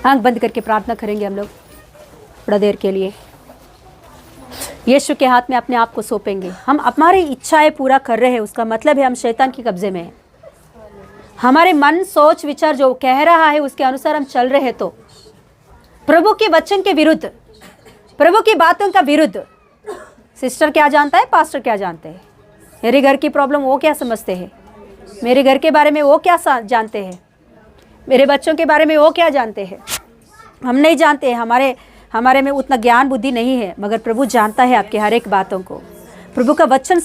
आंख बंद करके प्रार्थना करेंगे हम लोग थोड़ा देर के लिए। यीशु के हाथ में अपने आप को सौंपेंगे। हम हमारी इच्छाएं पूरा कर रहे हैं, उसका मतलब है हम शैतान के कब्जे में हैं। हमारे मन, सोच, विचार जो कह रहा है उसके अनुसार हम चल रहे हैं तो प्रभु के वचन के विरुद्ध, प्रभु की बातों का विरुद्ध। सिस्टर क्या जानता है, पास्टर क्या जानते हैं, मेरे घर की प्रॉब्लम वो क्या समझते हैं, मेरे घर के बारे में वो क्या जानते हैं, मेरे बच्चों के बारे में वो क्या जानते हैं, हम नहीं जानते हैं। हमारे में उतना ज्ञान बुद्धि नहीं है, मगर प्रभु जानता है आपकी हर एक बातों को। प्रभु का वचन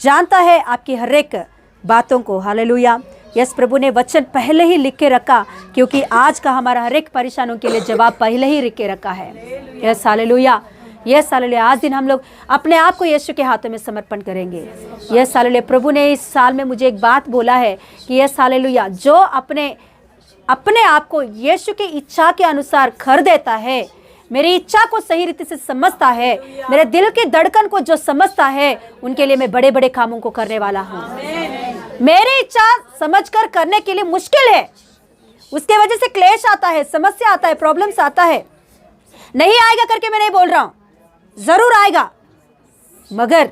जानता है आपकी हर एक बातों को। हालेलुया। यस, प्रभु ने वचन पहले ही लिख के रखा, क्योंकि आज का हमारा हर एक परेशानियों के लिए जवाब पहले ही लिख के रखा है। Yes hallelujah. Yes hallelujah. आज दिन हम लोग अपने आप को यीशु के हाथों में समर्पण करेंगे। Yes hallelujah. प्रभु ने इस साल में मुझे एक बात बोला है कि यस हालेलुया, जो अपने आप को यीशु की इच्छा के अनुसार कर देता है, मेरी इच्छा को सही रीति से समझता है, मेरे दिल की धड़कन को जो समझता है, उनके लिए मैं बड़े बड़े कामों को करने वाला हूँ। मेरी इच्छा समझकर करने के लिए मुश्किल है, उसके वजह से क्लेश आता है, समस्या आता है, प्रॉब्लम्स आता है। नहीं आएगा करके मैं नहीं बोल रहा हूँ, जरूर आएगा, मगर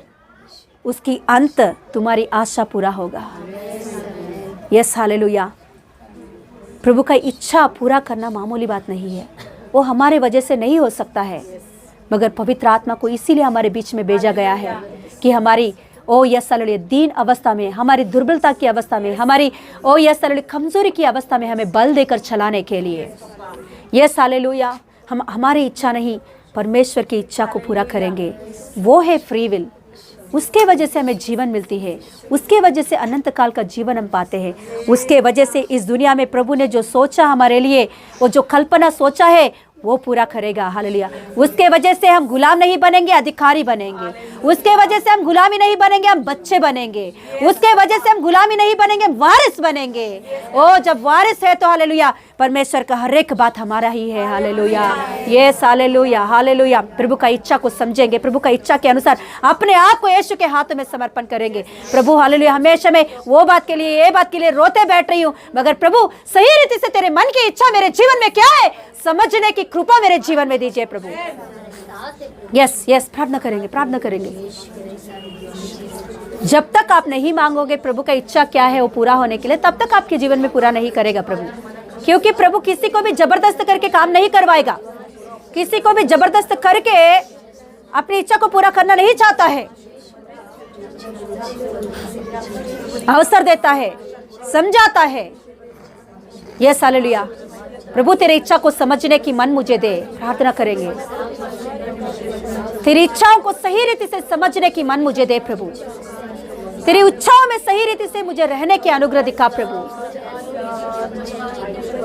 उसकी अंत तुम्हारी आशा पूरा होगा। Yes hallelujah. प्रभु का इच्छा पूरा करना मामूली बात नहीं है, वो हमारे वजह से नहीं हो सकता है, मगर पवित्र आत्मा को इसीलिए हमारे बीच में भेजा गया है कि हमारी यस हालेलुया दीन अवस्था में, हमारी दुर्बलता की अवस्था में, हमारी यस हालेलुया कमजोरी की अवस्था में हमें बल देकर चलाने के लिए। Yes hallelujah. हम हमारी इच्छा नहीं, परमेश्वर की इच्छा को पूरा करेंगे। वो है फ्री विल, उसके वजह से हमें जीवन मिलती है, उसके वजह से अनंत काल का जीवन हम पाते हैं, उसके वजह से इस दुनिया में प्रभु ने जो सोचा हमारे लिए, वो जो कल्पना सोचा है वो पूरा करेगा। हालेलुया। उसके वजह से हम गुलाम नहीं बनेंगे, अधिकारी बनेंगे। उसके वजह से हम गुलामी नहीं बनेंगे, हम बच्चे बनेंगे। उसके वजह से हम गुलामी नहीं बनेंगे, वारिस बनेंगे। जब वारिस है तो हालेलुया परमेश्वर का हर एक बात हमारा ही है। हालेलुया। Yes hallelujah. हालेलुया। प्रभु का इच्छा को समझेंगे, प्रभु का इच्छा के अनुसार अपने आप को यीशु के हाथों में समर्पण करेंगे। प्रभु हालेलुया, हमेशा मैं वो बात के लिए, ये बात के लिए रोते बैठ रही हूँ, मगर प्रभु सही रीति से तेरे मन की इच्छा मेरे जीवन में क्या है समझने की कृपा मेरे जीवन में दीजिए प्रभु। यस यस, प्रार्थना करेंगे, प्रार्थना करेंगे। जब तक आप नहीं मांगोगे प्रभु का इच्छा क्या है वो पूरा होने के लिए, तब तक आपके जीवन में पूरा नहीं करेगा प्रभु, क्योंकि प्रभु किसी को भी जबरदस्त करके काम नहीं करवाएगा, किसी को भी जबरदस्त करके अपनी इच्छा को पूरा करना नहीं चाहता है। अवसर देता है, समझाता है। Yes hallelujah. प्रभु तेरी इच्छा को समझने की मन मुझे दे। प्रार्थना करेंगे, तेरी इच्छाओं को सही रीति से समझने की मन मुझे दे प्रभु। तेरी इच्छाओं में सही रीति से मुझे रहने की अनुग्रह दिखा प्रभु।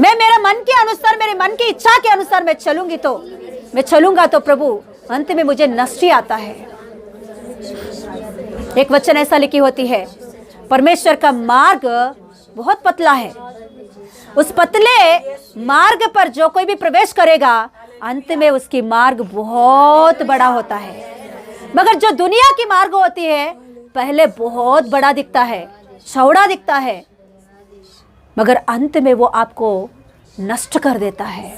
मैं मेरा मन के अनुसार, मेरे मन की इच्छा के अनुसार मैं चलूंगा तो प्रभु अंत में मुझे नष्ट आता है। एक वचन ऐसा लिखी होती है, परमेश्वर का मार्ग बहुत पतला है, उस पतले मार्ग पर जो कोई भी प्रवेश करेगा अंत में उसकी मार्ग बहुत बड़ा होता है। मगर जो दुनिया की मार्ग होती है पहले बहुत बड़ा दिखता है, चौड़ा दिखता है, मगर अंत में वो आपको नष्ट कर देता है,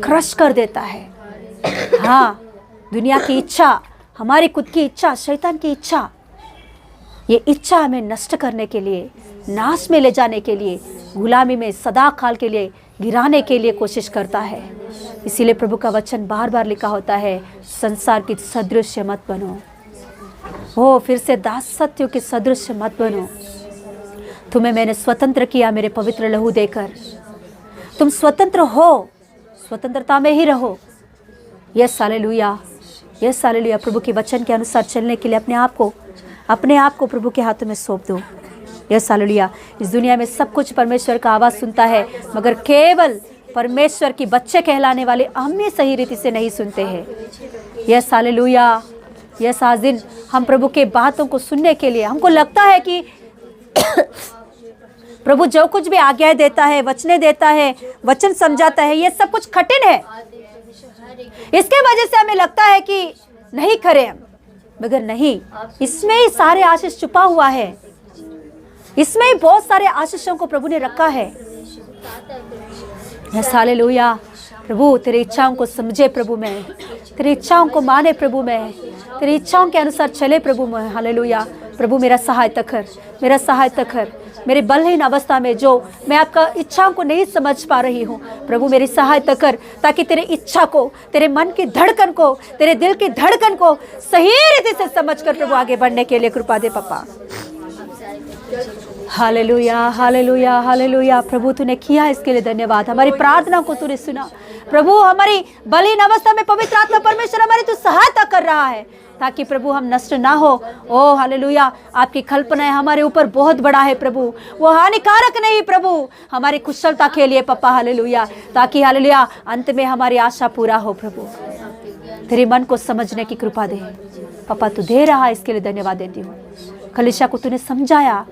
क्रश कर देता है। हाँ, दुनिया की इच्छा, हमारी खुद की इच्छा, शैतान की इच्छा, ये इच्छा हमें नष्ट करने के लिए, नाश में ले जाने के लिए, गुलामी में सदा काल के लिए गिराने के लिए कोशिश करता है। इसीलिए प्रभु का वचन बार बार लिखा होता है, संसार की सदृश मत बनो। फिर से दासत्व के सदृश मत बनो। तुम्हें मैंने स्वतंत्र किया मेरे पवित्र लहू देकर। तुम स्वतंत्र हो, स्वतंत्रता में ही रहो। Yes hallelujah. Yes hallelujah. प्रभु के वचन के अनुसार चलने के लिए अपने आप को प्रभु के हाथों में सौंप दो। Yes hallelujah. इस दुनिया में सब कुछ परमेश्वर का आवाज़ सुनता है, मगर केवल परमेश्वर की बच्चे कहलाने वाले हमें सही रीति से नहीं सुनते हैं। Yes hallelujah. यस, आज दिन हम प्रभु के बातों को सुनने के लिए, हमको लगता है कि प्रभु जो कुछ भी आज्ञाएं देता है, वचने देता है, वचन समझाता है, ये सब कुछ कठिन है। इसके वजह से हमें लगता है कि नहीं करें हम, मगर नहीं, इसमें ही सारे आशीष छुपा हुआ है। इसमें ही बहुत सारे आशीषों को प्रभु ने रखा है। Yes hallelujah. प्रभु तेरी इच्छाओं को समझे प्रभु, मैं तेरी इच्छाओं को माने प्रभु, मैं तेरी इच्छाओं के अनुसार चले प्रभु। मैं हालेलुया प्रभु, मेरा सहायता कर, मेरा सहायता कर। मेरे बलहीन अवस्था में जो मैं आपका इच्छाओं को नहीं समझ पा रही हूँ प्रभु, मेरी सहायता कर, ताकि तेरे इच्छा को, तेरे मन की धड़कन को, तेरे दिल की धड़कन को सही रीति से समझ कर प्रभु आगे बढ़ने के लिए कृपा दे पापा। हालेलुया हालेलुया हालेलुया प्रभु, तूने किया इसके लिए धन्यवाद। हमारी प्रार्थना को तूने सुना प्रभु। हमारी बलहीन अवस्था में पवित्र आत्मा परमेश्वर हमारी तू सहायता कर रहा है, ताकि प्रभु हम नष्ट ना हो। ओ हालेलुया, आपकी कल्पनाएं हमारे ऊपर बहुत बड़ा है प्रभु, वो हानिकारक नहीं प्रभु, हमारी कुशलता के लिए पापा। हालेलुया, ताकि हालेलुया अंत में हमारी आशा पूरा हो प्रभु। तेरे मन को समझने की कृपा दे पापा, तू दे रहा है, इसके लिए धन्यवाद देती हूँ। कलीसिया को तूने समझाया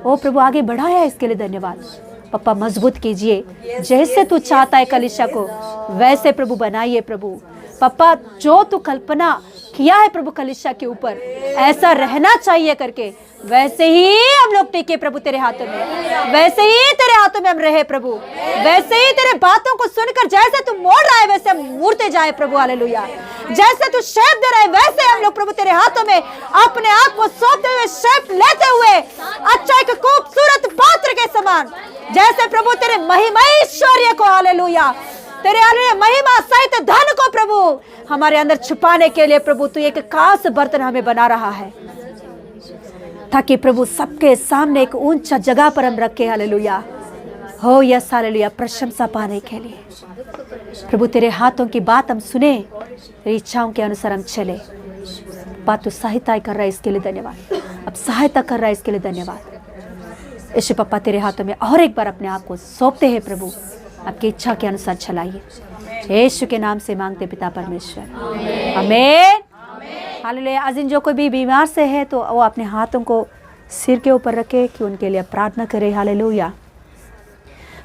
ओ प्रभु, आगे बढ़ाया, इसके लिए धन्यवाद पापा। मजबूत कीजिए, जैसे तू चाहता है कलीसिया को वैसे प्रभु बनाइए प्रभु। पापा जो तू कल्पना किया है प्रभु कलीसिया के ऊपर ऐसा रहना चाहिए करके, वैसे ही हम लोग टिके प्रभु तेरे हाथों में, वैसे ही तेरे हाथों में हम रहे प्रभु, वैसे ही तेरे बातों को सुनकर जैसे तू मोड़ रहा है वैसे हम मुड़ते जाए प्रभु। हालेलुया, जैसे तू शेप दे रहा है वैसे हम लोग प्रभु तेरे हाथों में अपने आप को सौंपते हुए, शेप लेते हुए अच्छा एक खूबसूरत पात्र के समान, जैसे प्रभु तेरे महिमा ऐश्वर्य को, हालेलुया तेरे हालेलुया महिमा सहित धन को प्रभु हमारे अंदर छुपाने के लिए प्रभु तू एक खास बर्तन हमें बना रहा है, ताकि प्रभु सबके सामने एक ऊंचा जगह पर हम रखे। हालेलुया हो यस हालेलुया, प्रशंसा पाने के लिए प्रभु तेरे हाथों की बात हम सुने, तेरी इच्छाओं के अनुसार हम चले। बात तू सहायता कर रहा है, इसके लिए धन्यवाद। अब सहायता कर रहा है, इसके लिए धन्यवाद। यीशु पप्पा तेरे हाथों में और एक बार अपने आप को सौंपते हैं प्रभु, आपकी इच्छा के अनुसार चलाइए। यीशु के नाम से मांगते पिता परमेश्वर, आमीन हालेलुया। आज इन जो कोई भी बीमार से है तो वो अपने हाथों को सिर के ऊपर रखे कि उनके लिए प्रार्थना करे। हालेलुया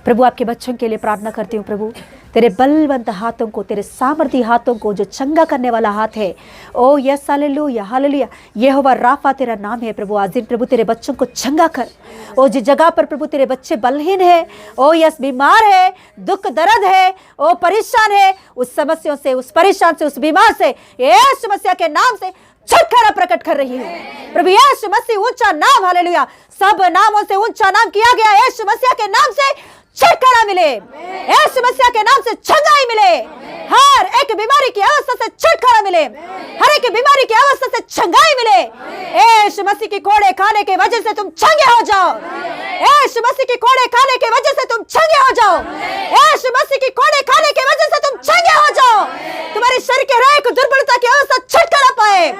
प्रभु, आपके बच्चों के लिए प्रार्थना करती हूँ प्रभु, तेरे बलवंत हाथों को, तेरे सामर्थी हाथों को, जो चंगा करने वाला हाथ है। ओ यस हालेलुया हालेलुया, यहोवा राफा तेरा नाम है प्रभु। आज दिन प्रभु तेरे बच्चों को चंगा कर। ओ जिस जगह पर प्रभु तेरे बच्चे बलहीन है, ओ यस बीमार है, दुख दर्द है, ओ परेशान है, उस समस्याओं से, उस परेशान से, उस बीमार से यीशु मसीह के नाम से छुटकारा प्रकट कर रही हूँ प्रभु। यीशु मसीह ऊंचा नाम, हालेलुया सब नामों से ऊंचा नाम किया गया। यीशु मसीह के नाम से छुटकारा मिले, यीशु मसीह के नाम से छंगाई मिले, हर एक बीमारी की अवस्था से छुटकारा मिले, हर एक बीमारी की अवस्था से छंगाई मिले। यीशु मसीह की कोड़े खाने की वजह से तुम छंगे हो जाओ, यीशु मसीह की कोड़े खाने की वजह से तुम छंगे हो जाओ, यीशु मसीह की कोड़े खाने की वजह से तुम छंगे हो जाओ। तुम्हारे शरीर के हर एक दुर्बलता की अवस्था छुटकारा पाए।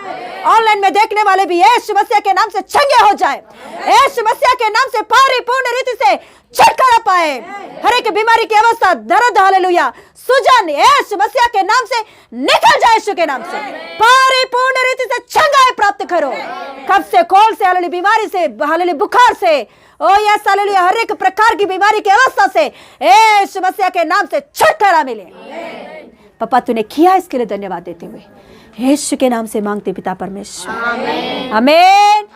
ऑनलाइन में देखने वाले भी यीशु मसीह के नाम से छंगे हो जाए, यीशु मसीह के नाम से परिपूर्ण रीति से छुटकारा पाए। हर एक बीमारी की अवस्था, दर्द, हालेलुया सुजन यीशु मसीह के नाम से निकल जाए। यीशु के नाम से परिपूर्ण रीति से छंगाई प्राप्त करो। कब से, खोल से, हालेलुया बीमारी से, हालेलुया बुखार से, ओ यस हालेलुया हर एक प्रकार की बीमारी की अवस्था से यीशु मसीह के नाम से छुटकारा मिले। पापा तूने किया, इसके लिए धन्यवाद देते हुए यीशु के नाम से मांगते पिता परमेश्वर, आमीन।